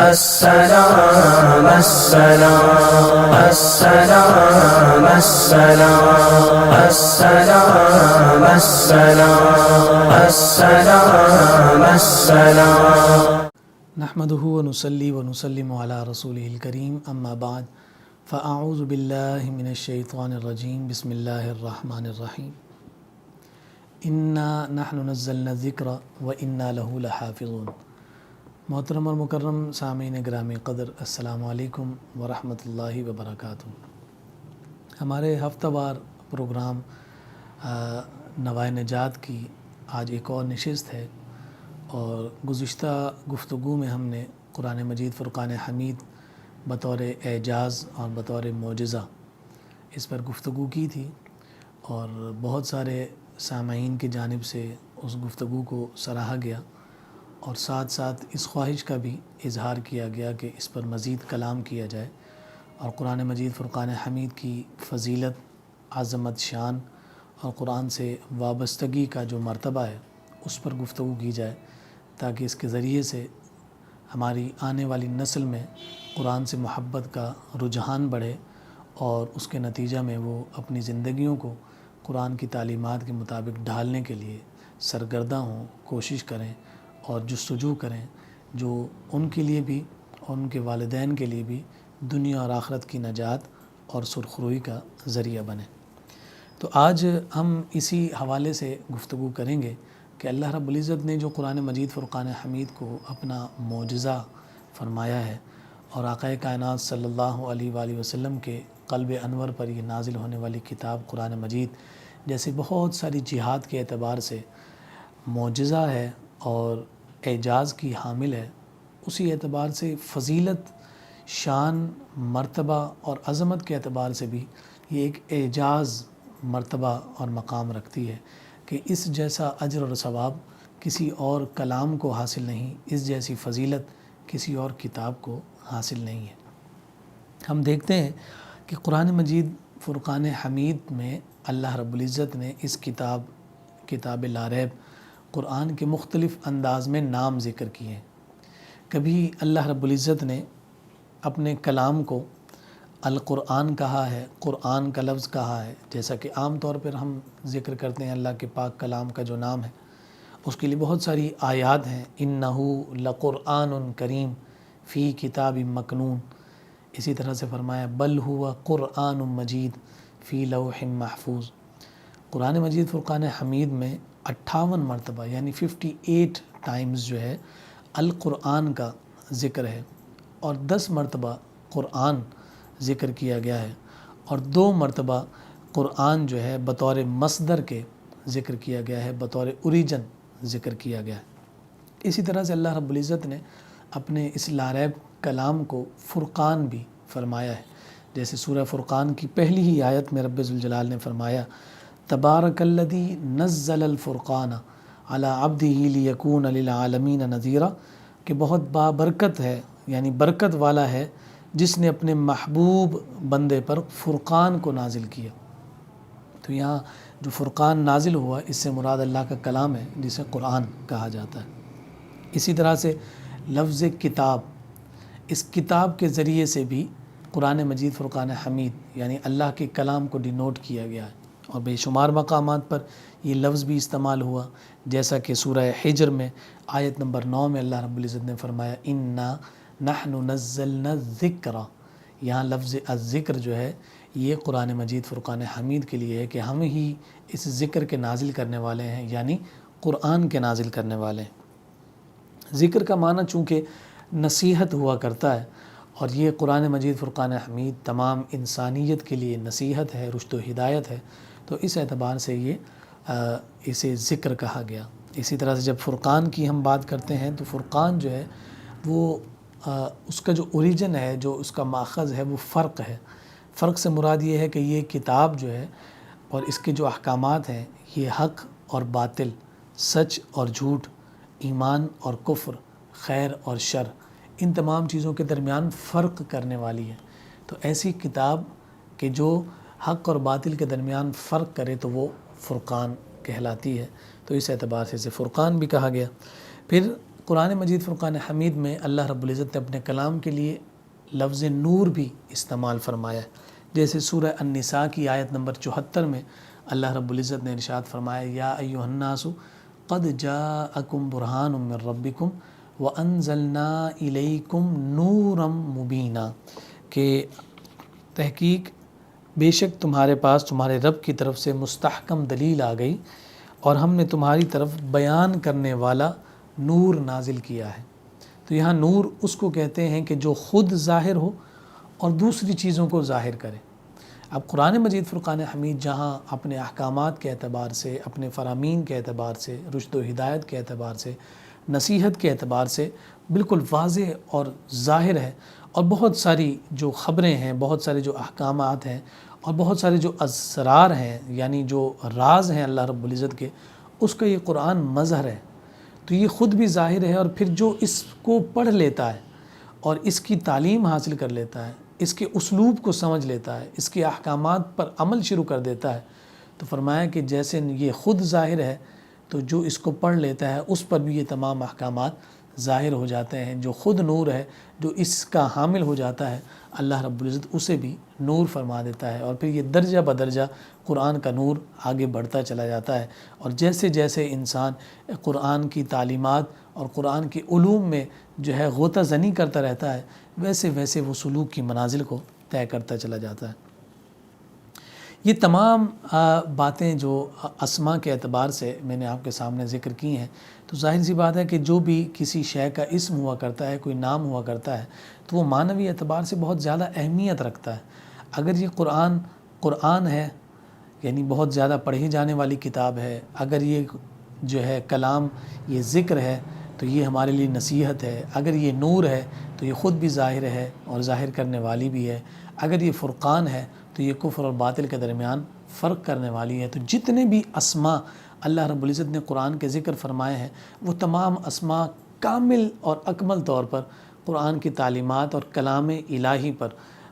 السلام السلام السلام السلام السلام السلام السلام السلام نحمده ونصلي ونسلم على رسوله الكريم اما بعد فاعوذ بالله من الشیطان الرجیم بسم اللہ الرحمن الرحیم انا نحن نزلنا الذکر وانا له لحافظون۔ محترم اور مکرم سامعین گرامی قدر، السلام علیکم ورحمۃ اللہ وبرکاتہ۔ ہمارے ہفتہ وار پروگرام نوائے نجات کی آج ایک اور نشست ہے، اور گزشتہ گفتگو میں ہم نے قرآن مجید فرقان حمید بطور اعجاز اور بطور معجزہ اس پر گفتگو کی تھی، اور بہت سارے سامعین کی جانب سے اس گفتگو کو سراہا گیا، اور ساتھ ساتھ اس خواہش کا بھی اظہار کیا گیا کہ اس پر مزید کلام کیا جائے، اور قرآن مجید فرقان حمید کی فضیلت، عظمت، شان اور قرآن سے وابستگی کا جو مرتبہ ہے اس پر گفتگو کی جائے، تاکہ اس کے ذریعے سے ہماری آنے والی نسل میں قرآن سے محبت کا رجحان بڑھے، اور اس کے نتیجہ میں وہ اپنی زندگیوں کو قرآن کی تعلیمات کے مطابق ڈھالنے کے لیے سرگرداں ہوں، کوشش کریں اور جستجو کریں، جو ان کے لیے بھی اور ان کے والدین کے لیے بھی دنیا اور آخرت کی نجات اور سرخروئی کا ذریعہ بنے۔ تو آج ہم اسی حوالے سے گفتگو کریں گے کہ اللہ رب العزت نے جو قرآن مجید فرقان حمید کو اپنا معجزہ فرمایا ہے، اور آقا کائنات صلی اللہ علیہ وآلہ وسلم کے قلب انور پر یہ نازل ہونے والی کتاب قرآن مجید جیسے بہت ساری جہات کے اعتبار سے معجزہ ہے اور اعجاز کی حامل ہے، اسی اعتبار سے فضیلت، شان، مرتبہ اور عظمت کے اعتبار سے بھی یہ ایک اعجاز مرتبہ اور مقام رکھتی ہے کہ اس جیسا اجر اور ثواب کسی اور کلام کو حاصل نہیں، اس جیسی فضیلت کسی اور کتاب کو حاصل نہیں ہے۔ ہم دیکھتے ہیں کہ قرآن مجید فرقان حمید میں اللہ رب العزت نے اس کتاب لا ریب قرآن کے مختلف انداز میں نام ذکر کیے ہیں۔ کبھی اللہ رب العزت نے اپنے کلام کو القرآن کہا ہے، قرآن کا لفظ کہا ہے، جیسا کہ عام طور پر ہم ذکر کرتے ہیں اللہ کے پاک کلام کا جو نام ہے، اس کے لیے بہت ساری آیات ہیں۔ اِنَّهُ لَقُرْآنٌ کریم فی کتاب مکنون، اسی طرح سے فرمایا بل ہوا قرآن مجید فی لوح محفوظ۔ قرآن مجید فرقان حمید میں 58 مرتبہ یعنی 58 ٹائمز جو ہے القرآن کا ذکر ہے، اور 10 مرتبہ قرآن ذکر کیا گیا ہے، اور 2 مرتبہ قرآن جو ہے بطور مصدر کے ذکر کیا گیا ہے، بطور اوریجن ذکر کیا گیا ہے۔ اسی طرح سے اللہ رب العزت نے اپنے اس لا ریب کلام کو فرقان بھی فرمایا ہے، جیسے سورہ فرقان کی پہلی ہی آیت میں رب ذوالجلال نے فرمایا تبارک الذی نزل الفرقان علی عبدہ لیکون للعالمین نذیرا، کہ بہت بابرکت ہے، یعنی برکت والا ہے جس نے اپنے محبوب بندے پر فرقان کو نازل کیا۔ تو یہاں جو فرقان نازل ہوا اس سے مراد اللہ کا کلام ہے جسے قرآن کہا جاتا ہے۔ اسی طرح سے لفظ کتاب، اس کتاب کے ذریعے سے بھی قرآن مجید فرقان حمید یعنی اللہ کے کلام کو ڈینوٹ کیا گیا ہے، اور بے شمار مقامات پر یہ لفظ بھی استعمال ہوا، جیسا کہ سورہ حجر میں آیت نمبر 9 میں اللہ رب العزت نے فرمایا انا نحن نزلنا الذکر۔ یہاں لفظ الذکر جو ہے یہ قرآن مجید فرقان حمید کے لیے ہے کہ ہم ہی اس ذکر کے نازل کرنے والے ہیں، یعنی قرآن کے نازل کرنے والے ہیں۔ ذکر کا معنی چونکہ نصیحت ہوا کرتا ہے، اور یہ قرآن مجید فرقان حمید تمام انسانیت کے لیے نصیحت ہے، رشد و ہدایت ہے، تو اس اعتبار سے اسے ذکر کہا گیا۔ اسی طرح سے جب فرقان کی ہم بات کرتے ہیں تو فرقان جو ہے وہ اس کا جو اوریجن ہے، جو اس کا ماخذ ہے، وہ فرق ہے۔ فرق سے مراد یہ ہے کہ یہ کتاب جو ہے اور اس کے جو احکامات ہیں یہ حق اور باطل، سچ اور جھوٹ، ایمان اور کفر، خیر اور شر، ان تمام چیزوں کے درمیان فرق کرنے والی ہے۔ تو ایسی کتاب کہ جو حق اور باطل کے درمیان فرق کرے تو وہ فرقان کہلاتی ہے، تو اس اعتبار سے اسے فرقان بھی کہا گیا۔ پھر قرآن مجید فرقان حمید میں اللہ رب العزت نے اپنے کلام کے لیے لفظ نور بھی استعمال فرمایا ہے، جیسے سورہ النساء کی آیت نمبر 74 میں اللہ رب العزت نے ارشاد فرمایا یا ایھا الناس قد جاءکم برہان من ربکم وانزلنا الیکم نورا مبینا، کہ تحقیق بے شک تمہارے پاس تمہارے رب کی طرف سے مستحکم دلیل آ گئی اور ہم نے تمہاری طرف بیان کرنے والا نور نازل کیا ہے۔ تو یہاں نور اس کو کہتے ہیں کہ جو خود ظاہر ہو اور دوسری چیزوں کو ظاہر کرے۔ اب قرآن مجید فرقان حمید جہاں اپنے احکامات کے اعتبار سے، اپنے فرامین کے اعتبار سے، رشد و ہدایت کے اعتبار سے، نصیحت کے اعتبار سے بالکل واضح اور ظاہر ہے، اور بہت ساری جو خبریں ہیں، بہت سارے جو احکامات ہیں اور بہت سارے جو اسرار ہیں، یعنی جو راز ہیں اللہ رب العزت کے، اس کا یہ قرآن مظہر ہے۔ تو یہ خود بھی ظاہر ہے، اور پھر جو اس کو پڑھ لیتا ہے اور اس کی تعلیم حاصل کر لیتا ہے، اس کے اسلوب کو سمجھ لیتا ہے، اس کے احکامات پر عمل شروع کر دیتا ہے، تو فرمایا کہ جیسے یہ خود ظاہر ہے تو جو اس کو پڑھ لیتا ہے اس پر بھی یہ تمام احکامات ظاہر ہو جاتے ہیں۔ جو خود نور ہے، جو اس کا حامل ہو جاتا ہے، اللہ رب العزت اسے بھی نور فرما دیتا ہے، اور پھر یہ درجہ بدرجہ قرآن کا نور آگے بڑھتا چلا جاتا ہے، اور جیسے جیسے انسان قرآن کی تعلیمات اور قرآن کے علوم میں جو ہے غوطہ زنی کرتا رہتا ہے، ویسے ویسے وہ سلوک کی منازل کو طے کرتا چلا جاتا ہے۔ یہ تمام باتیں جو اسماء کے اعتبار سے میں نے آپ کے سامنے ذکر کی ہیں، تو ظاہر سی بات ہے کہ جو بھی کسی شے کا اسم ہوا کرتا ہے، کوئی نام ہوا کرتا ہے، تو وہ معنوی اعتبار سے بہت زیادہ اہمیت رکھتا ہے۔ اگر یہ قرآن ہے، یعنی بہت زیادہ پڑھی جانے والی کتاب ہے، اگر یہ جو ہے کلام، یہ ذکر ہے، تو یہ ہمارے لیے نصیحت ہے۔ اگر یہ نور ہے تو یہ خود بھی ظاہر ہے اور ظاہر کرنے والی بھی ہے۔ اگر یہ فرقان ہے تو یہ کفر اور باطل کے درمیان فرق کرنے والی ہے۔ تو جتنے بھی اسماء اللہ رب العزت نے قرآن کے ذکر فرمائے ہیں، وہ تمام اسماء کامل اور اکمل طور پر قرآن کی تعلیمات اور کلام الہی پر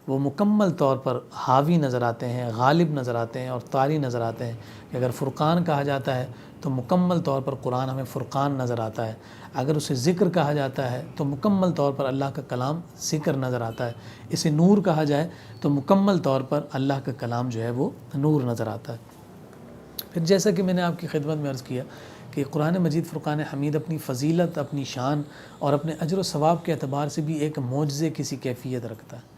وہ مکمل طور پر حاوی نظر آتے ہیں، غالب نظر آتے ہیں اور طاری نظر آتے ہیں۔ کہ اگر فرقان کہا جاتا ہے تو مکمل طور پر قرآن ہمیں فرقان نظر آتا ہے، اگر اسے ذکر کہا جاتا ہے تو مکمل طور پر اللہ کا کلام ذکر نظر آتا ہے، اسے نور کہا جائے تو مکمل طور پر اللہ کا کلام جو ہے وہ نور نظر آتا ہے۔ پھر جیسا کہ میں نے آپ کی خدمت میں عرض کیا کہ قرآن مجید فرقان حمید اپنی فضیلت، اپنی شان اور اپنے اجر و ثواب کے اعتبار سے بھی ایک معجزے کی سی کیفیت رکھتا ہے۔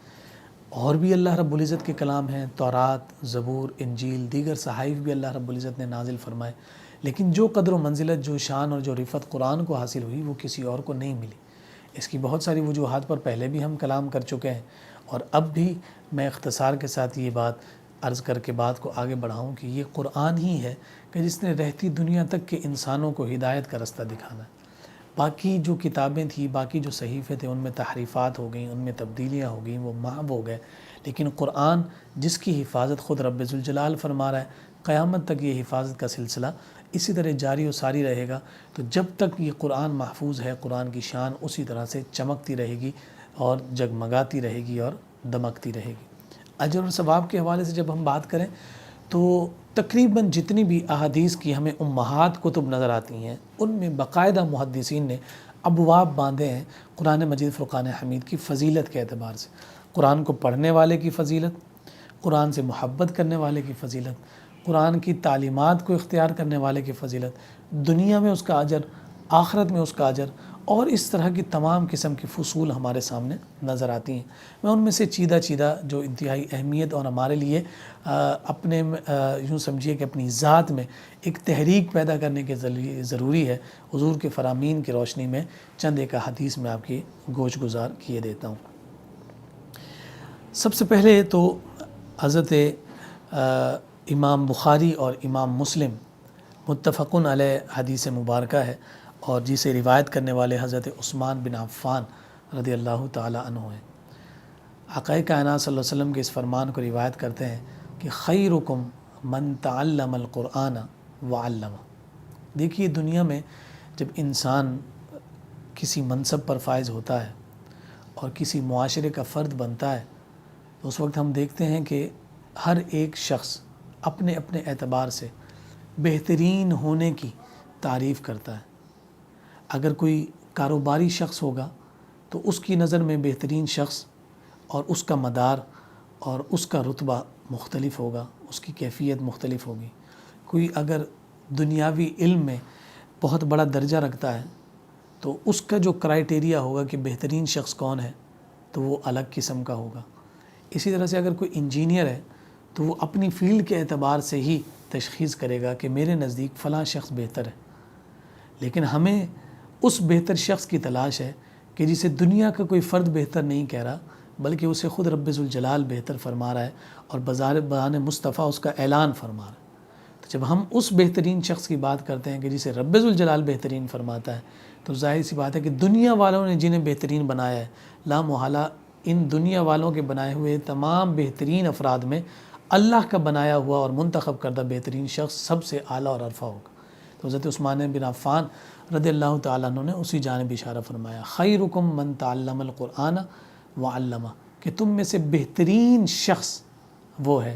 اور بھی اللہ رب العزت کے کلام ہیں، تورات، زبور، انجیل، دیگر صحائف بھی اللہ رب العزت نے نازل فرمائے، لیکن جو قدر و منزلت، جو شان اور جو رفعت قرآن کو حاصل ہوئی وہ کسی اور کو نہیں ملی۔ اس کی بہت ساری وجوہات پر پہلے بھی ہم کلام کر چکے ہیں، اور اب بھی میں اختصار کے ساتھ یہ بات عرض کر کے بات کو آگے بڑھاؤں کہ یہ قرآن ہی ہے کہ جس نے رہتی دنیا تک کے انسانوں کو ہدایت کا رستہ دکھانا ہے۔ باقی جو کتابیں تھیں، باقی جو صحیفے تھے، ان میں تحریفات ہو گئیں، ان میں تبدیلیاں ہو گئیں، وہ محو ہو گئے، لیکن قرآن جس کی حفاظت خود رب ذوالجلال فرما رہا ہے، قیامت تک یہ حفاظت کا سلسلہ اسی طرح جاری و ساری رہے گا۔ تو جب تک یہ قرآن محفوظ ہے، قرآن کی شان اسی طرح سے چمکتی رہے گی اور جگمگاتی رہے گی اور دمکتی رہے گی۔ اجر و ثواب کے حوالے سے جب ہم بات کریں تو تقریباً جتنی بھی احادیث کی ہمیں امہات کتب نظر آتی ہیں، ان میں باقاعدہ محدثین نے ابواب باندھے ہیں قرآن مجید فرقان حمید کی فضیلت کے اعتبار سے۔ قرآن کو پڑھنے والے کی فضیلت، قرآن سے محبت کرنے والے کی فضیلت، قرآن کی تعلیمات کو اختیار کرنے والے کی فضیلت، دنیا میں اس کا اجر، آخرت میں اس کا اجر، اور اس طرح کی تمام قسم کی فصول ہمارے سامنے نظر آتی ہیں۔ میں ان میں سے چیدہ جو انتہائی اہمیت اور ہمارے لیے اپنے یوں سمجھیے کہ اپنی ذات میں ایک تحریک پیدا کرنے کے ضروری ہے، حضور کے فرامین کی روشنی میں چند ایک حدیث میں آپ کی گوش گزار کیے دیتا ہوں۔ سب سے پہلے تو حضرت امام بخاری اور امام مسلم متفقن علیہ حدیث مبارکہ ہے، اور جسے روایت کرنے والے حضرت عثمان بن عفان رضی اللہ تعالی عنہ ہیں۔ آقا کائنات صلی اللہ علیہ وسلم کے اس فرمان کو روایت کرتے ہیں کہ خیرکم من تعلم القرآن وعلمہ۔ دیکھیے دنیا میں جب انسان کسی منصب پر فائز ہوتا ہے اور کسی معاشرے کا فرد بنتا ہے تو اس وقت ہم دیکھتے ہیں کہ ہر ایک شخص اپنے اپنے اعتبار سے بہترین ہونے کی تعریف کرتا ہے۔ اگر کوئی کاروباری شخص ہوگا تو اس کی نظر میں بہترین شخص اور اس کا مدار اور اس کا رتبہ مختلف ہوگا، اس کی کیفیت مختلف ہوگی۔ کوئی اگر دنیاوی علم میں بہت بڑا درجہ رکھتا ہے تو اس کا جو کرائٹیریا ہوگا کہ بہترین شخص کون ہے تو وہ الگ قسم کا ہوگا۔ اسی طرح سے اگر کوئی انجینئر ہے تو وہ اپنی فیلڈ کے اعتبار سے ہی تشخیص کرے گا کہ میرے نزدیک فلاں شخص بہتر ہے، لیکن ہمیں اس بہتر شخص کی تلاش ہے کہ جسے دنیا کا کوئی فرد بہتر نہیں کہہ رہا بلکہ اسے خود رب ذوالجلال بہتر فرما رہا ہے اور بزبان مصطفیٰ اس کا اعلان فرما رہا ہے۔ تو جب ہم اس بہترین شخص کی بات کرتے ہیں کہ جسے رب ذوالجلال بہترین فرماتا ہے تو ظاہر سی بات ہے کہ دنیا والوں نے جنہیں بہترین بنایا ہے، لا محالہ ان دنیا والوں کے بنائے ہوئے تمام بہترین افراد میں اللہ کا بنایا ہوا اور منتخب کردہ بہترین شخص سب سے اعلیٰ اور عرفہ ہوگا۔ تو حضرت عثمان بن عفان رضی اللہ تعالیٰ عنہ نے اسی جانب اشارہ فرمایا، خیرکم من تعلم القرآن وعلمہ، کہ تم میں سے بہترین شخص وہ ہے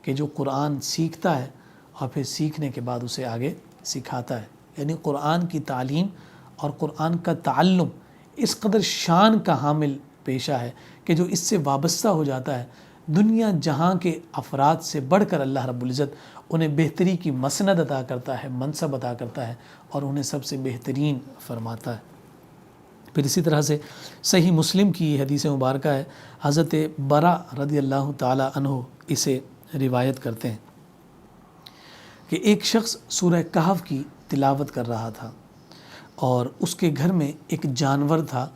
کہ جو قرآن سیکھتا ہے اور پھر سیکھنے کے بعد اسے آگے سکھاتا ہے۔ یعنی قرآن کی تعلیم اور قرآن کا تعلم اس قدر شان کا حامل پیشہ ہے کہ جو اس سے وابستہ ہو جاتا ہے دنیا جہاں کے افراد سے بڑھ کر اللہ رب العزت انہیں بہتری کی مسند عطا کرتا ہے، منصب عطا کرتا ہے اور انہیں سب سے بہترین فرماتا ہے۔ پھر اسی طرح سے صحیح مسلم کی یہ حدیث مبارکہ ہے، حضرت برا رضی اللہ تعالی عنہ اسے روایت کرتے ہیں کہ ایک شخص سورہ کہف کی تلاوت کر رہا تھا اور اس کے گھر میں ایک جانور تھا۔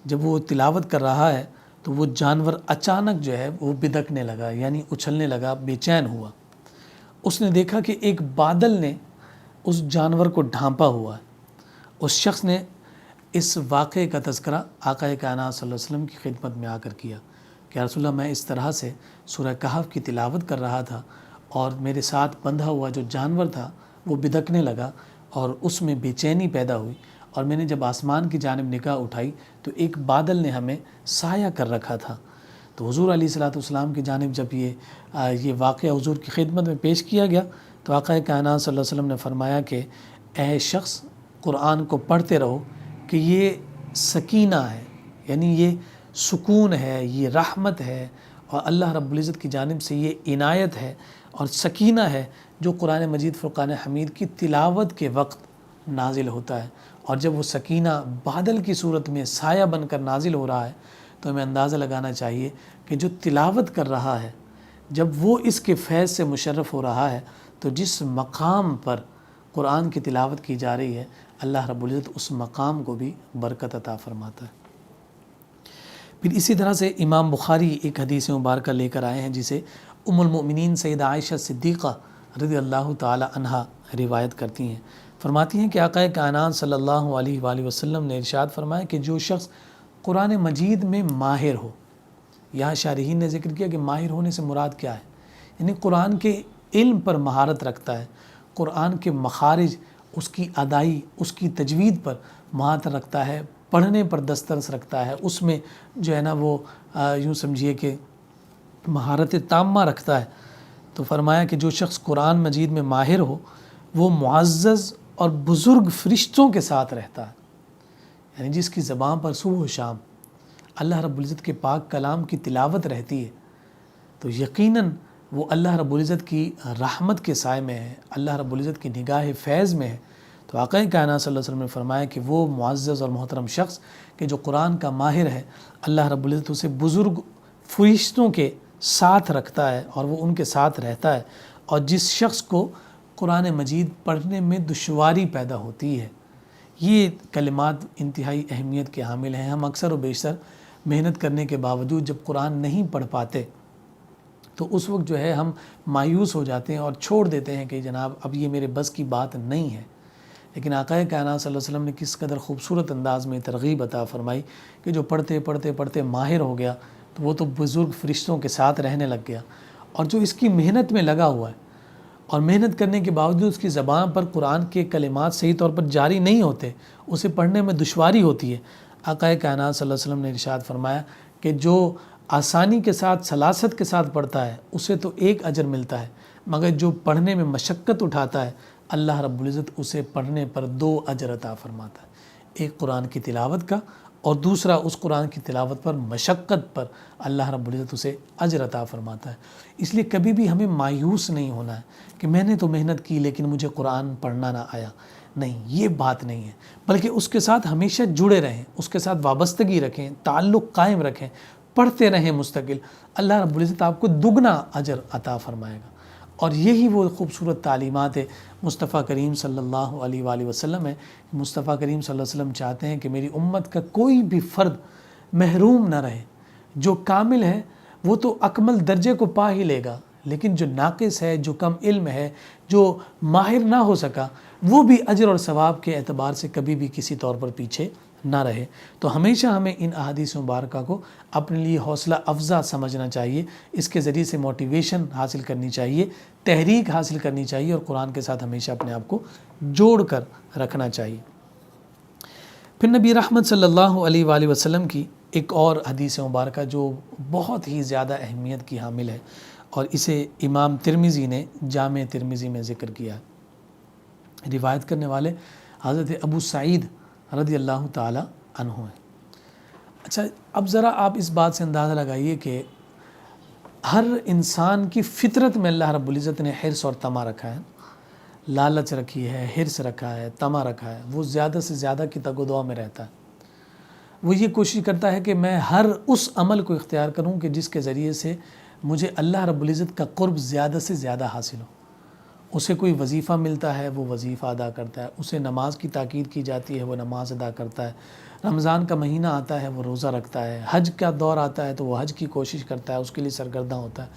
جب وہ تلاوت کر رہا ہے تو وہ جانور اچانک جو ہے وہ بدکنے لگا، یعنی اچھلنے لگا، بے چین ہوا۔ اس نے دیکھا کہ ایک بادل نے اس جانور کو ڈھانپا ہوا ہے۔ اس شخص نے اس واقعے کا تذکرہ آقا کائنات صلی اللہ علیہ وسلم کی خدمت میں آ کر کیا کہ رسول اللہ، میں اس طرح سے سورہ کہف کی تلاوت کر رہا تھا اور میرے ساتھ بندھا ہوا جو جانور تھا وہ بدکنے لگا اور اس میں بے چینی پیدا ہوئی، اور میں نے جب آسمان کی جانب نگاہ اٹھائی تو ایک بادل نے ہمیں سایہ کر رکھا تھا۔ تو حضور علیہ الصلوۃ والسلام کی جانب جب یہ واقعہ حضور کی خدمت میں پیش کیا گیا تو آقا کائنات صلی اللہ علیہ وسلم نے فرمایا کہ اے شخص، قرآن کو پڑھتے رہو کہ یہ سکینہ ہے، یعنی یہ سکون ہے، یہ رحمت ہے، اور اللہ رب العزت کی جانب سے یہ عنایت ہے اور سکینہ ہے جو قرآن مجید فرقان حمید کی تلاوت کے وقت نازل ہوتا ہے۔ اور جب وہ سکینہ بادل کی صورت میں سایہ بن کر نازل ہو رہا ہے تو ہمیں اندازہ لگانا چاہیے کہ جو تلاوت کر رہا ہے جب وہ اس کے فیض سے مشرف ہو رہا ہے تو جس مقام پر قرآن کی تلاوت کی جا رہی ہے اللہ رب العزت اس مقام کو بھی برکت عطا فرماتا ہے۔ پھر اسی طرح سے امام بخاری ایک حدیث مبارکہ لے کر آئے ہیں جسے ام المؤمنین سیدہ عائشہ صدیقہ رضی اللہ تعالی عنہا روایت کرتی ہیں۔ فرماتی ہیں کہ آقا کائنات صلی اللہ علیہ وآلہ وسلم نے ارشاد فرمایا کہ جو شخص قرآن مجید میں ماہر ہو، یہاں شارحین نے ذکر کیا کہ ماہر ہونے سے مراد کیا ہے، یعنی قرآن کے علم پر مہارت رکھتا ہے، قرآن کے مخارج، اس کی ادائی، اس کی تجوید پر مہارت رکھتا ہے، پڑھنے پر دسترس رکھتا ہے، اس میں جو ہے نا وہ یوں سمجھیے کہ مہارت تامہ رکھتا ہے، تو فرمایا کہ جو شخص قرآن مجید میں ماہر ہو وہ معزز اور بزرگ فرشتوں کے ساتھ رہتا ہے، یعنی جس کی زبان پر صبح و شام اللہ رب العزت کے پاک کلام کی تلاوت رہتی ہے تو یقیناً وہ اللہ رب العزت کی رحمت کے سائے میں ہے، اللہ رب العزت کی نگاہ فیض میں ہے۔ تو آقا کائنات صلی اللہ علیہ وسلم نے فرمایا کہ وہ معزز اور محترم شخص کہ جو قرآن کا ماہر ہے اللہ رب العزت اسے بزرگ فرشتوں کے ساتھ رکھتا ہے اور وہ ان کے ساتھ رہتا ہے، اور جس شخص کو قرآن مجید پڑھنے میں دشواری پیدا ہوتی ہے، یہ کلمات انتہائی اہمیت کے حامل ہیں۔ ہم اکثر و بیشتر محنت کرنے کے باوجود جب قرآن نہیں پڑھ پاتے تو اس وقت جو ہے ہم مایوس ہو جاتے ہیں اور چھوڑ دیتے ہیں کہ جناب اب یہ میرے بس کی بات نہیں ہے، لیکن آقا کائنات صلی اللہ علیہ وسلم نے کس قدر خوبصورت انداز میں ترغیب عطا فرمائی کہ جو پڑھتے پڑھتے پڑھتے ماہر ہو گیا تو وہ تو بزرگ فرشتوں کے ساتھ رہنے لگ گیا، اور جو اس کی محنت میں لگا ہوا ہے اور محنت کرنے کے باوجود اس کی زبان پر قرآن کے کلمات صحیح طور پر جاری نہیں ہوتے، اسے پڑھنے میں دشواری ہوتی ہے، آقا کائنات صلی اللہ علیہ وسلم نے ارشاد فرمایا کہ جو آسانی کے ساتھ سلاست کے ساتھ پڑھتا ہے اسے تو ایک اجر ملتا ہے، مگر جو پڑھنے میں مشقت اٹھاتا ہے اللہ رب العزت اسے پڑھنے پر 2 اجر عطا فرماتا ہے۔ ایک قرآن کی تلاوت کا، اور دوسرا اس قرآن کی تلاوت پر مشقت پر اللہ رب العزت اسے اجر عطا فرماتا ہے۔ اس لیے کبھی بھی ہمیں مایوس نہیں ہونا ہے کہ میں نے تو محنت کی لیکن مجھے قرآن پڑھنا نہ آیا، نہیں، یہ بات نہیں ہے، بلکہ اس کے ساتھ ہمیشہ جڑے رہیں، اس کے ساتھ وابستگی رکھیں، تعلق قائم رکھیں، پڑھتے رہیں مستقل، اللہ رب العزت آپ کو دگنا اجر عطا فرمائے گا۔ اور یہی وہ خوبصورت تعلیمات ہے مصطفیٰ کریم صلی اللہ علیہ وآلہ وسلم ہے۔ مصطفیٰ کریم صلی اللہ علیہ وسلم چاہتے ہیں کہ میری امت کا کوئی بھی فرد محروم نہ رہے۔ جو کامل ہے وہ تو اکمل درجے کو پا ہی لے گا، لیکن جو ناقص ہے، جو کم علم ہے، جو ماہر نہ ہو سکا، وہ بھی اجر اور ثواب کے اعتبار سے کبھی بھی کسی طور پر پیچھے نہ رہے۔ تو ہمیشہ ہمیں ان احادیث مبارکہ کو اپنے لیے حوصلہ افزا سمجھنا چاہیے، اس کے ذریعے سے موٹیویشن حاصل کرنی چاہیے، تحریک حاصل کرنی چاہیے، اور قرآن کے ساتھ ہمیشہ اپنے آپ کو جوڑ کر رکھنا چاہیے۔ پھر نبی رحمت صلی اللہ علیہ وآلہ وسلم کی ایک اور حدیث مبارکہ جو بہت ہی زیادہ اہمیت کی حامل ہے، اور اسے امام ترمذی نے جامع ترمذی میں ذکر کیا ہے۔ روایت کرنے والے حضرت ابو سعید رضی اللہ تعالی عنہ ہیں۔ اچھا، اب ذرا آپ اس بات سے اندازہ لگائیے کہ ہر انسان کی فطرت میں اللہ رب العزت نے حرص اور طمع رکھا ہے، لالچ رکھی ہے، حرص رکھا ہے، طمع رکھا ہے۔ وہ زیادہ سے زیادہ کی تگ و دعا میں رہتا ہے، وہ یہ کوشش کرتا ہے کہ میں ہر اس عمل کو اختیار کروں کہ جس کے ذریعے سے مجھے اللہ رب العزت کا قرب زیادہ سے زیادہ حاصل ہو۔ اسے کوئی وظیفہ ملتا ہے وہ وظیفہ ادا کرتا ہے، اسے نماز کی تاکید کی جاتی ہے وہ نماز ادا کرتا ہے، رمضان کا مہینہ آتا ہے وہ روزہ رکھتا ہے، حج کا دور آتا ہے تو وہ حج کی کوشش کرتا ہے، اس کے لیے سرگرداں ہوتا ہے۔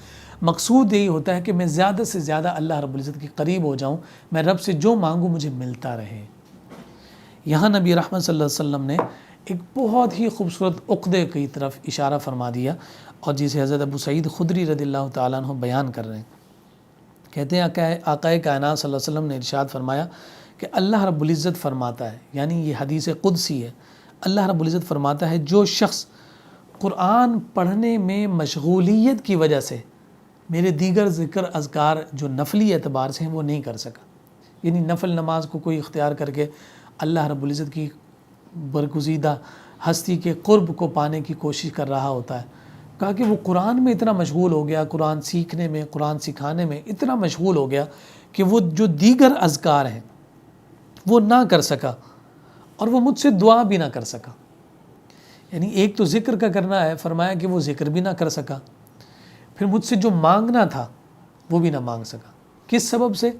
مقصود یہی ہوتا ہے کہ میں زیادہ سے زیادہ اللہ رب العزت کے قریب ہو جاؤں، میں رب سے جو مانگوں مجھے ملتا رہے۔ یہاں نبی رحمت صلی اللہ علیہ وسلم نے ایک بہت ہی خوبصورت عقدے کی طرف اشارہ فرما دیا، اور جسے حضرت ابو سعید خدری رضی اللہ تعالیٰ عنہ بیان کر رہے ہیں۔ کہتے ہیں آقائے کائنات صلی اللہ علیہ وسلم نے ارشاد فرمایا کہ اللہ رب العزت فرماتا ہے، یعنی یہ حدیث قدسی ہے، اللہ رب العزت فرماتا ہے جو شخص قرآن پڑھنے میں مشغولیت کی وجہ سے میرے دیگر ذکر اذکار جو نفلی اعتبار سے ہیں وہ نہیں کر سکا، یعنی نفل نماز کو کوئی اختیار کر کے اللہ رب العزت کی برگزیدہ ہستی کے قرب کو پانے کی کوشش کر رہا ہوتا ہے، کہا کہ وہ قرآن میں اتنا مشغول ہو گیا، قرآن سیکھنے میں، قرآن سکھانے میں اتنا مشغول ہو گیا کہ وہ جو دیگر اذکار ہیں وہ نہ کر سکا، اور وہ مجھ سے دعا بھی نہ کر سکا۔ یعنی ایک تو ذکر کا کرنا ہے، فرمایا کہ وہ ذکر بھی نہ کر سکا، پھر مجھ سے جو مانگنا تھا وہ بھی نہ مانگ سکا۔ کس سبب سے؟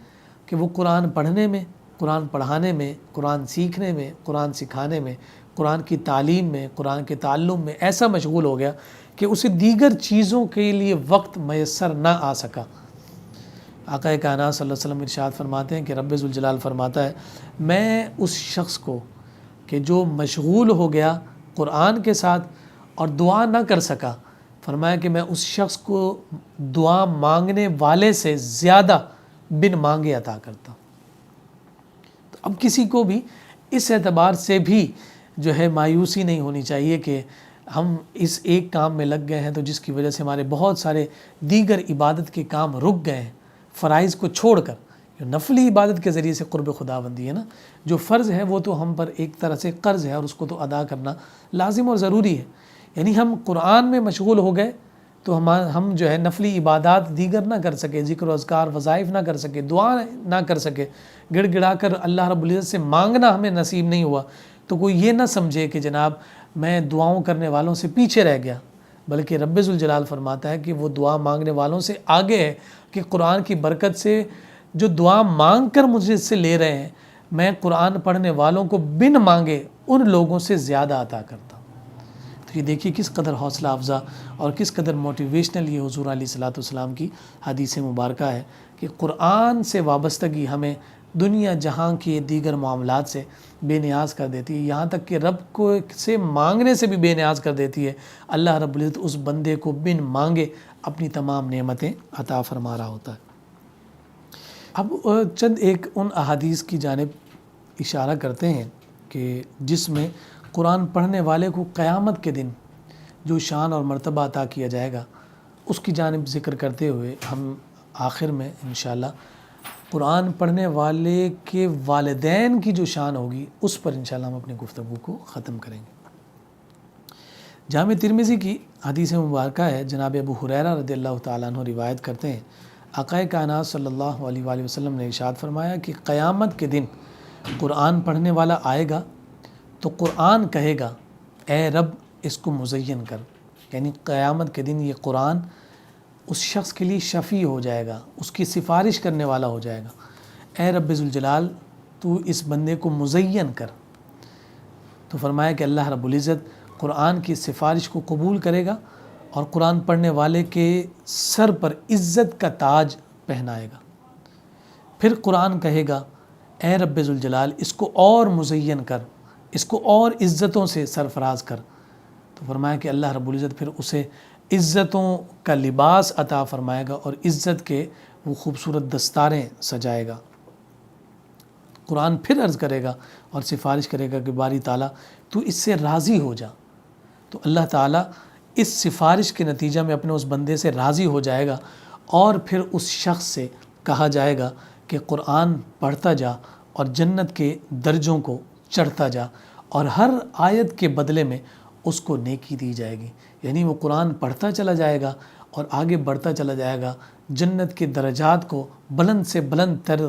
کہ وہ قرآن پڑھنے میں، قرآن پڑھانے میں، قرآن سیکھنے میں، قرآن سکھانے میں، قرآن کی تعلیم میں، قرآن کے تعلم میں ایسا مشغول ہو گیا کہ اسے دیگر چیزوں کے لیے وقت میسر نہ آ سکا۔ آقا کائنات صلی اللہ علیہ وسلم ارشاد فرماتے ہیں کہ رب ذوالجلال فرماتا ہے میں اس شخص کو کہ جو مشغول ہو گیا قرآن کے ساتھ اور دعا نہ کر سکا، فرمایا کہ میں اس شخص کو دعا مانگنے والے سے زیادہ بن مانگے عطا کرتا ہوں۔ تو اب کسی کو بھی اس اعتبار سے بھی جو ہے مایوسی نہیں ہونی چاہیے کہ ہم اس ایک کام میں لگ گئے ہیں تو جس کی وجہ سے ہمارے بہت سارے دیگر عبادت کے کام رک گئے ہیں، فرائض کو چھوڑ کر۔ جو نفلی عبادت کے ذریعے سے قرب خداوندی ہے نا، جو فرض ہے وہ تو ہم پر ایک طرح سے قرض ہے اور اس کو تو ادا کرنا لازم اور ضروری ہے۔ یعنی ہم قرآن میں مشغول ہو گئے تو ہم جو ہے نفلی عبادات دیگر نہ کر سکے، ذکر و اذکار وظائف نہ کر سکے، دعا نہ کر سکے، گڑ گڑا کر اللہ رب العزت سے مانگنا ہمیں نصیب نہیں ہوا، تو کوئی یہ نہ سمجھے کہ جناب میں دعاؤں کرنے والوں سے پیچھے رہ گیا، بلکہ رب ذوالجلال فرماتا ہے کہ وہ دعا مانگنے والوں سے آگے ہے، کہ قرآن کی برکت سے جو دعا مانگ کر مجھے سے لے رہے ہیں، میں قرآن پڑھنے والوں کو بن مانگے ان لوگوں سے زیادہ عطا کرتا ہوں۔ تو یہ دیکھیے کس قدر حوصلہ افزا اور کس قدر موٹیویشنل یہ حضور علیہ الصلوۃ والسلام کی حدیث مبارکہ ہے کہ قرآن سے وابستگی ہمیں دنیا جہاں کی دیگر معاملات سے بے نیاز کر دیتی ہے، یہاں تک کہ رب کو سے مانگنے سے بھی بے نیاز کر دیتی ہے۔ اللہ رب العزت اس بندے کو بن مانگے اپنی تمام نعمتیں عطا فرما رہا ہوتا ہے۔ اب چند ایک ان احادیث کی جانب اشارہ کرتے ہیں کہ جس میں قرآن پڑھنے والے کو قیامت کے دن جو شان اور مرتبہ عطا کیا جائے گا اس کی جانب ذکر کرتے ہوئے ہم آخر میں انشاءاللہ قرآن پڑھنے والے کے والدین کی جو شان ہوگی اس پر انشاءاللہ ہم اپنی گفتگو کو ختم کریں گے۔ جامع ترمذی کی حدیث مبارکہ ہے، جناب ابو ہریرہ رضی اللہ تعالیٰ عنہ روایت کرتے ہیں، آقا کائنات صلی اللہ علیہ وآلہ وسلم نے ارشاد فرمایا کہ قیامت کے دن قرآن پڑھنے والا آئے گا تو قرآن کہے گا اے رب اس کو مزین کر، یعنی قیامت کے دن یہ قرآن اس شخص کے لیے شفیع ہو جائے گا، اس کی سفارش کرنے والا ہو جائے گا، اے رب ذوالجلال تو اس بندے کو مزین کر۔ تو فرمایا کہ اللہ رب العزت قرآن کی سفارش کو قبول کرے گا اور قرآن پڑھنے والے کے سر پر عزت کا تاج پہنائے گا۔ پھر قرآن کہے گا اے رب ذوالجلال اس کو اور مزین کر، اس کو اور عزتوں سے سرفراز کر۔ تو فرمایا کہ اللہ رب العزت پھر اسے عزتوں کا لباس عطا فرمائے گا اور عزت کے وہ خوبصورت دستاریں سجائے گا۔ قرآن پھر عرض کرے گا اور سفارش کرے گا کہ باری تعالیٰ تو اس سے راضی ہو جا۔ تو اللہ تعالیٰ اس سفارش کے نتیجہ میں اپنے اس بندے سے راضی ہو جائے گا اور پھر اس شخص سے کہا جائے گا کہ قرآن پڑھتا جا اور جنت کے درجوں کو چڑھتا جا، اور ہر آیت کے بدلے میں اس کو نیکی دی جائے گی، یعنی وہ قرآن پڑھتا چلا جائے گا اور آگے بڑھتا چلا جائے گا، جنت کے درجات کو بلند سے بلند تر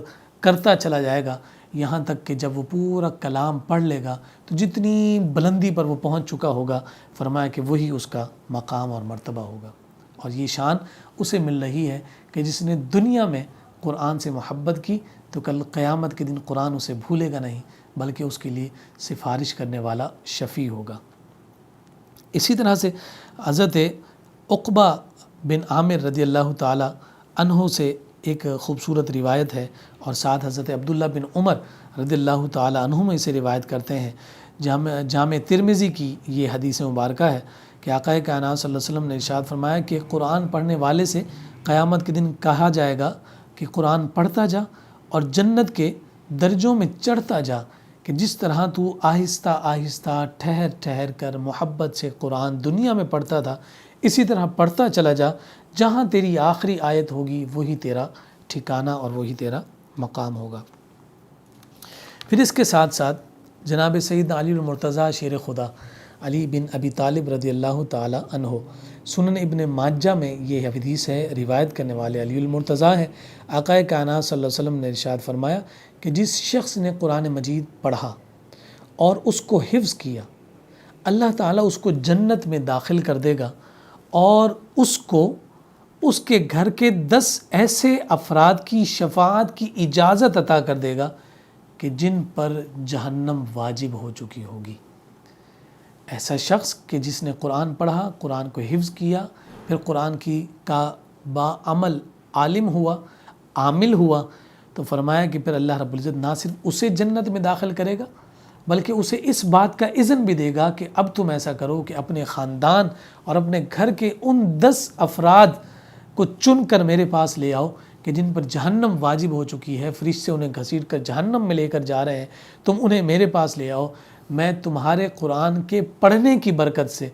کرتا چلا جائے گا، یہاں تک کہ جب وہ پورا کلام پڑھ لے گا تو جتنی بلندی پر وہ پہنچ چکا ہوگا، فرمایا کہ وہی اس کا مقام اور مرتبہ ہوگا۔ اور یہ شان اسے مل رہی ہے کہ جس نے دنیا میں قرآن سے محبت کی تو کل قیامت کے دن قرآن اسے بھولے گا نہیں، بلکہ اس کے لیے سفارش کرنے والا شفیع ہوگا۔ اسی طرح سے حضرت عقبہ بن عامر رضی اللہ تعالی عنہ سے ایک خوبصورت روایت ہے، اور ساتھ حضرت عبداللہ بن عمر رضی اللہ تعالی عنہما اسے روایت کرتے ہیں۔ جامع ترمذی کی یہ حدیث مبارکہ ہے کہ آقا کائنات صلی اللہ علیہ وسلم نے ارشاد فرمایا کہ قرآن پڑھنے والے سے قیامت کے دن کہا جائے گا کہ قرآن پڑھتا جا اور جنت کے درجوں میں چڑھتا جا، کہ جس طرح تو آہستہ آہستہ ٹھہر ٹھہر کر محبت سے قرآن دنیا میں پڑھتا تھا، اسی طرح پڑھتا چلا جا، جہاں تیری آخری آیت ہوگی وہی تیرا ٹھکانہ اور وہی تیرا مقام ہوگا۔ پھر اس کے ساتھ ساتھ جناب سیدنا علی المرتضیٰ شیر خدا علی بن ابی طالب رضی اللہ تعالی عنہ، سنن ابن ماجہ میں یہ حدیث ہے، روایت کرنے والے علی المرتضیٰ ہیں۔ آقا کائنات صلی اللہ علیہ وسلم نے ارشاد فرمایا کہ جس شخص نے قرآن مجید پڑھا اور اس کو حفظ کیا، اللہ تعالیٰ اس کو جنت میں داخل کر دے گا اور اس کو اس کے گھر کے 10 ایسے افراد کی شفاعت کی اجازت عطا کر دے گا کہ جن پر جہنم واجب ہو چکی ہوگی۔ ایسا شخص کہ جس نے قرآن پڑھا، قرآن کو حفظ کیا، پھر قرآن کا باعمل عالم ہوا، عامل ہوا، تو فرمایا کہ پھر اللہ رب العزت نہ صرف اسے جنت میں داخل کرے گا بلکہ اسے اس بات کا اذن بھی دے گا کہ اب تم ایسا کرو کہ اپنے خاندان اور اپنے گھر کے ان 10 افراد کو چن کر میرے پاس لے آؤ کہ جن پر جہنم واجب ہو چکی ہے، فرشتے انہیں گھسیٹ کر جہنم میں لے کر جا رہے ہیں، تم انہیں میرے پاس لے آؤ، میں تمہارے قرآن کے پڑھنے کی برکت سے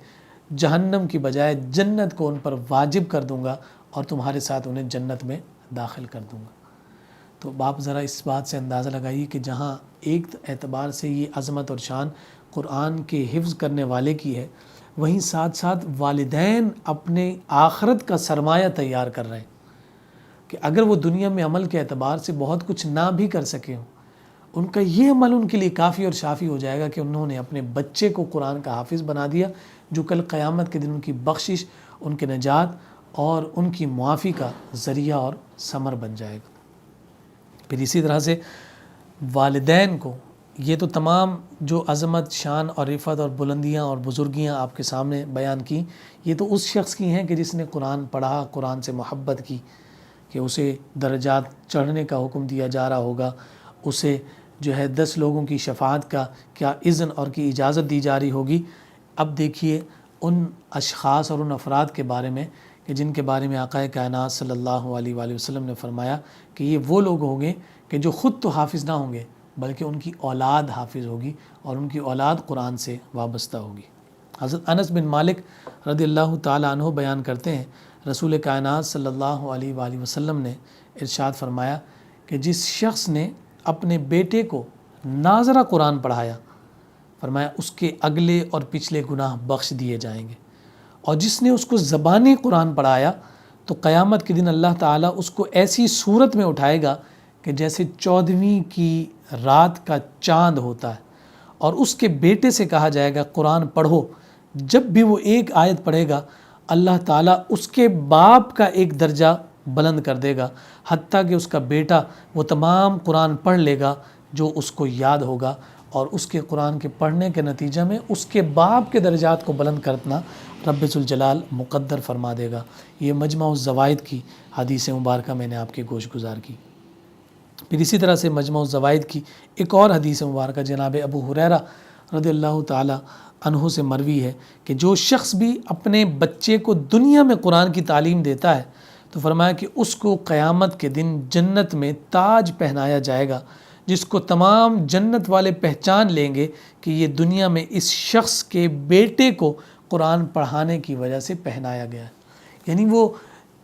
جہنم کی بجائے جنت کو ان پر واجب کر دوں گا اور تمہارے ساتھ انہیں جنت میں داخل کر دوں گا۔ تو باپ ذرا اس بات سے اندازہ لگائیے کہ جہاں ایک اعتبار سے یہ عظمت اور شان قرآن کے حفظ کرنے والے کی ہے، وہیں ساتھ ساتھ والدین اپنے آخرت کا سرمایہ تیار کر رہے ہیں کہ اگر وہ دنیا میں عمل کے اعتبار سے بہت کچھ نہ بھی کر سکے ہوں، ان کا یہ عمل ان کے لیے کافی اور شافی ہو جائے گا کہ انہوں نے اپنے بچے کو قرآن کا حافظ بنا دیا، جو کل قیامت کے دن ان کی بخشش، ان کے نجات اور ان کی معافی کا ذریعہ اور ثمر بن جائے گا۔ پھر اسی طرح سے والدین کو یہ تو تمام جو عظمت، شان اور رفعت اور بلندیاں اور بزرگیاں آپ کے سامنے بیان کی، یہ تو اس شخص کی ہیں کہ جس نے قرآن پڑھا، قرآن سے محبت کی، کہ اسے درجات چڑھنے کا حکم دیا جا رہا ہوگا، اسے جو ہے 10 لوگوں کی شفاعت کا کیا اذن اور کی اجازت دی جا رہی ہوگی۔ اب دیکھیے ان اشخاص اور ان افراد کے بارے میں کہ جن کے بارے میں آقا کائنات صلی اللہ علیہ وآلہ وسلم نے فرمایا کہ یہ وہ لوگ ہوں گے کہ جو خود تو حافظ نہ ہوں گے بلکہ ان کی اولاد حافظ ہوگی اور ان کی اولاد قرآن سے وابستہ ہوگی۔ حضرت انس بن مالک رضی اللہ تعالی عنہ بیان کرتے ہیں، رسول کائنات صلی اللہ علیہ وآلہ وسلم نے ارشاد فرمایا کہ جس شخص نے اپنے بیٹے کو ناظرہ قرآن پڑھایا، فرمایا اس کے اگلے اور پچھلے گناہ بخش دیے جائیں گے، اور جس نے اس کو زبانی قرآن پڑھایا تو قیامت کے دن اللہ تعالیٰ اس کو ایسی صورت میں اٹھائے گا کہ جیسے 14ویں کی رات کا چاند ہوتا ہے، اور اس کے بیٹے سے کہا جائے گا قرآن پڑھو۔ جب بھی وہ ایک آیت پڑھے گا اللہ تعالیٰ اس کے باپ کا ایک درجہ بلند کر دے گا، حتیٰ کہ اس کا بیٹا وہ تمام قرآن پڑھ لے گا جو اس کو یاد ہوگا، اور اس کے قرآن کے پڑھنے کے نتیجہ میں اس کے باپ کے درجات کو بلند کرنا رب ذوالجلال مقدر فرما دے گا۔ یہ مجمع الزوائد کی حدیث مبارکہ میں نے آپ کے گوش گزار کی۔ پھر اسی طرح سے مجمع الزوائد کی ایک اور حدیث مبارکہ جناب ابو ہریرہ رضی اللہ تعالی عنہ سے مروی ہے کہ جو شخص بھی اپنے بچے کو دنیا میں قرآن کی تعلیم دیتا ہے تو فرمایا کہ اس کو قیامت کے دن جنت میں تاج پہنایا جائے گا، جس کو تمام جنت والے پہچان لیں گے کہ یہ دنیا میں اس شخص کے بیٹے کو قرآن پڑھانے کی وجہ سے پہنایا گیا ہے۔ یعنی وہ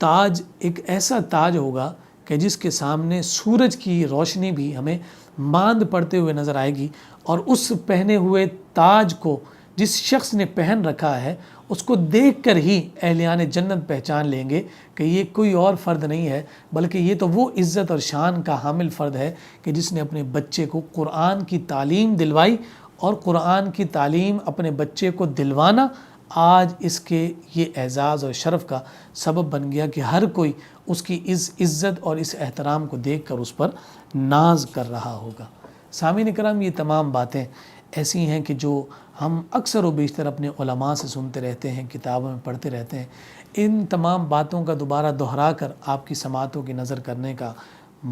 تاج ایک ایسا تاج ہوگا کہ جس کے سامنے سورج کی روشنی بھی ہمیں ماند پڑتے ہوئے نظر آئے گی، اور اس پہنے ہوئے تاج کو جس شخص نے پہن رکھا ہے اس کو دیکھ کر ہی اہلیان جنت پہچان لیں گے کہ یہ کوئی اور فرد نہیں ہے، بلکہ یہ تو وہ عزت اور شان کا حامل فرد ہے کہ جس نے اپنے بچے کو قرآن کی تعلیم دلوائی، اور قرآن کی تعلیم اپنے بچے کو دلوانا آج اس کے یہ اعزاز اور شرف کا سبب بن گیا کہ ہر کوئی اس کی اس عزت اور اس احترام کو دیکھ کر اس پر ناز کر رہا ہوگا۔ سامعین کرام، یہ تمام باتیں ایسی ہیں کہ جو ہم اکثر و بیشتر اپنے علماء سے سنتے رہتے ہیں، کتابوں میں پڑھتے رہتے ہیں۔ ان تمام باتوں کا دوبارہ دہرا کر آپ کی سماعتوں کی نظر کرنے کا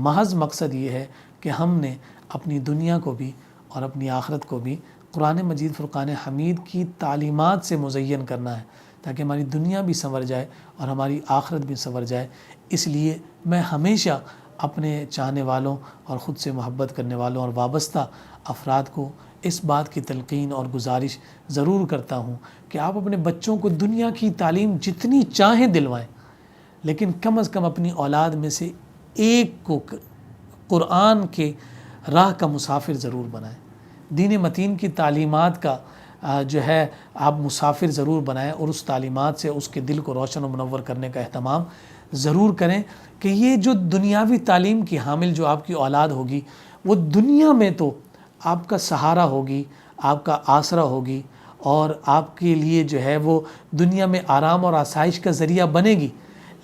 محض مقصد یہ ہے کہ ہم نے اپنی دنیا کو بھی اور اپنی آخرت کو بھی قرآن مجید فرقان حمید کی تعلیمات سے مزین کرنا ہے، تاکہ ہماری دنیا بھی سنور جائے اور ہماری آخرت بھی سنور جائے۔ اس لیے میں ہمیشہ اپنے چاہنے والوں اور خود سے محبت کرنے والوں اور وابستہ افراد کو اس بات کی تلقین اور گزارش ضرور کرتا ہوں کہ آپ اپنے بچوں کو دنیا کی تعلیم جتنی چاہیں دلوائیں، لیکن کم از کم اپنی اولاد میں سے ایک کو قرآن کے راہ کا مسافر ضرور بنائیں۔ دین متین کی تعلیمات کا جو ہے آپ مسافر ضرور بنائیں، اور اس تعلیمات سے اس کے دل کو روشن و منور کرنے کا اہتمام ضرور کریں کہ یہ جو دنیاوی تعلیم کی حامل جو آپ کی اولاد ہوگی وہ دنیا میں تو آپ کا سہارا ہوگی، آپ کا آسرا ہوگی، اور آپ کے لیے جو ہے وہ دنیا میں آرام اور آسائش کا ذریعہ بنے گی،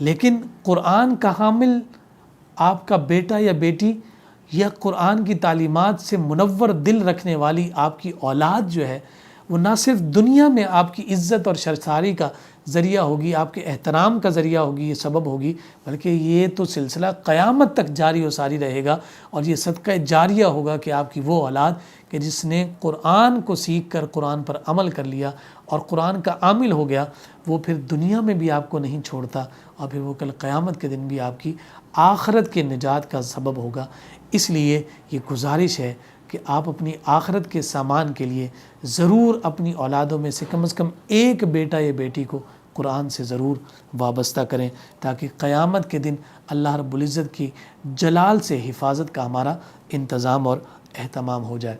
لیکن قرآن کا حامل آپ کا بیٹا یا بیٹی یا قرآن کی تعلیمات سے منور دل رکھنے والی آپ کی اولاد جو ہے وہ نہ صرف دنیا میں آپ کی عزت اور شرساری کا ذریعہ ہوگی، آپ کے احترام کا ذریعہ ہوگی، یہ سبب ہوگی، بلکہ یہ تو سلسلہ قیامت تک جاری و ساری رہے گا، اور یہ صدقہ جاریہ ہوگا کہ آپ کی وہ اولاد کہ جس نے قرآن کو سیکھ کر قرآن پر عمل کر لیا اور قرآن کا عامل ہو گیا، وہ پھر دنیا میں بھی آپ کو نہیں چھوڑتا، اور پھر وہ کل قیامت کے دن بھی آپ کی آخرت کے نجات کا سبب ہوگا۔ اس لیے یہ گزارش ہے کہ آپ اپنی آخرت کے سامان کے لیے ضرور اپنی اولادوں میں سے کم ایک بیٹا یا بیٹی کو قرآن سے ضرور وابستہ کریں، تاکہ قیامت کے دن اللہ رب العزت کی جلال سے حفاظت کا ہمارا انتظام اور اہتمام ہو جائے۔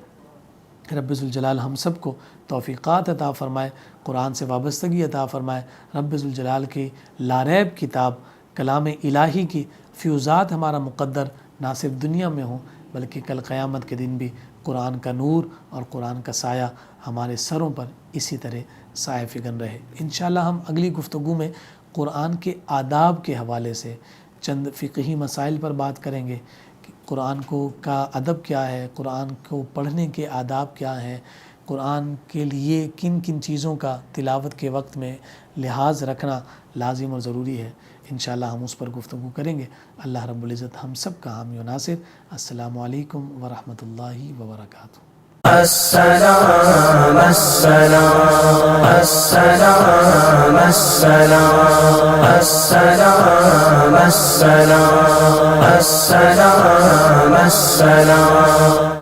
رب ذوالجلال ہم سب کو توفیقات عطا فرمائے، قرآن سے وابستگی عطا فرمائے۔ رب ذوالجلال کی لاریب کتاب کلام الہی کی فیوزات ہمارا مقدر نہ صرف دنیا میں ہوں بلکہ کل قیامت کے دن بھی قرآن کا نور اور قرآن کا سایہ ہمارے سروں پر اسی طرح سایہ فگن رہے۔ انشاءاللہ ہم اگلی گفتگو میں قرآن کے آداب کے حوالے سے چند فقہی مسائل پر بات کریں گے کہ قرآن کا ادب کیا ہے، قرآن کو پڑھنے کے آداب کیا ہیں، قرآن کے لیے کن کن چیزوں کا تلاوت کے وقت میں لحاظ رکھنا لازم اور ضروری ہے۔ انشاءاللہ ہم اس پر گفتگو کریں گے۔ اللہ رب العزت ہم سب کا حامی و ناصر۔ السلام علیکم ورحمۃ اللہ وبرکاتہ۔ السلام السلام السلام السلام السلام السلام السلام السلام